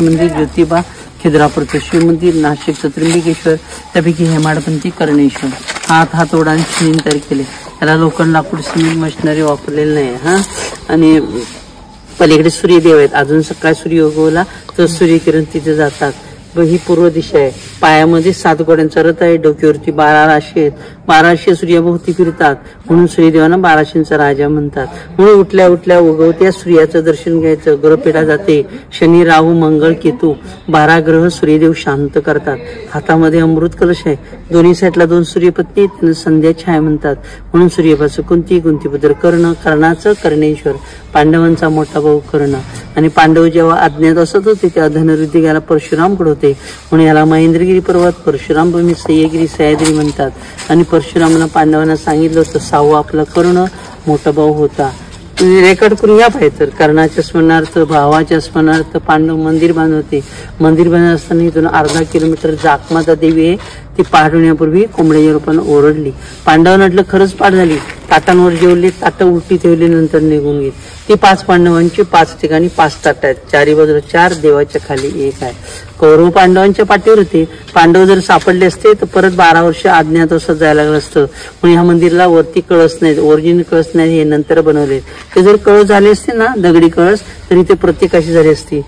मीनाक्षी मंदिर, ज्योतिबा, खिद्रापूरचं शिव मंदिर, नाशिकचं त्र्यंबकेश्वर, त्यापैकी हेमाडपंथी कर्णेश्वर. हातोडा आणि सिमेंट तयार केले. त्याला लोखंड, लाकूड, सिमेंट मशिनरी वापरलेलं नाही हा. आणि पलीकडे सूर्यदेव आहेत. अजून सकाळ सूर्य उगवला तर सूर्यकिरण तिथे जातात. ही पूर्व दिशा आहे. पायामध्ये 7 घोड्यांचा रथ आहे. डोक्यावरती 12 राशी आहेत. 12 राशी सूर्याभोवती फिरतात म्हणून सूर्यदेवांना 12 राशींचा राजा म्हणतात. म्हणून उठल्या उठल्या उगवत्या सूर्याचं दर्शन घ्यायचं. ग्रहपेढा जाते. शनी, राहू, मंगळ, केतू 12 ग्रह सूर्यदेव शांत करतात. हातामध्ये अमृत कलश आहे. दोन्ही साईडला 2 सूर्यपत्नी आहेत. त्यांना संध्या छाया म्हणतात. म्हणून सूर्यपासून कुंतीपुत्र, कर्णाचं कर्णेश्वर, पांडवांचा मोठा भाऊ कर्ण. आणि पांडव जेव्हा अज्ञात असत होते तेव्हा धनुर्विद्या घ्यायला परशुरामकडे होते म्हणून याला महेंद्रगिरी पर्वत, परशुराम भूमी, सह्यागिरी, सह्याद्री म्हणतात. आणि परशुरामानं पांडवांना सांगितलं होतं 6वा आपला कर्ण मोठा भाऊ होता. रेकॉर्ड करून या पाहिजे तर कर्णाच्या स्मरणार्थ, भावाच्या स्मरणार्थ पांडव मंदिर बांधत होते. मंदिर बांधत असताना इथून अर्धा किलोमीटर जाकमाता देवी आहे. ती पाठ होण्यापूर्वी कोंबड्याच्या रूपानं ओरडली. पांडवांना म्हटलं खरंच पाठ झाली. ताटांवर जेवले, ताटं उलटी ठेवली, नंतर निघून गेली. ती 5 पांडवांची 5 ठिकाणी 5 ताट आहेत. 4 बाजूला 4, देवाच्या खाली 1 आहे. कौरव पांडवांच्या पाठीवर होते. पांडव जर सापडले असते तर परत 12 वर्ष अज्ञातवासात जायला लागलं असतं. म्हणून ह्या मंदिरला वरती कळस नाहीत, ओरिजिनल कळस नाही, हे नंतर बनवले. ते जर कळस झाले असते ना, दगडी कळस, तरी ते प्रत्येकाशी झाले असते.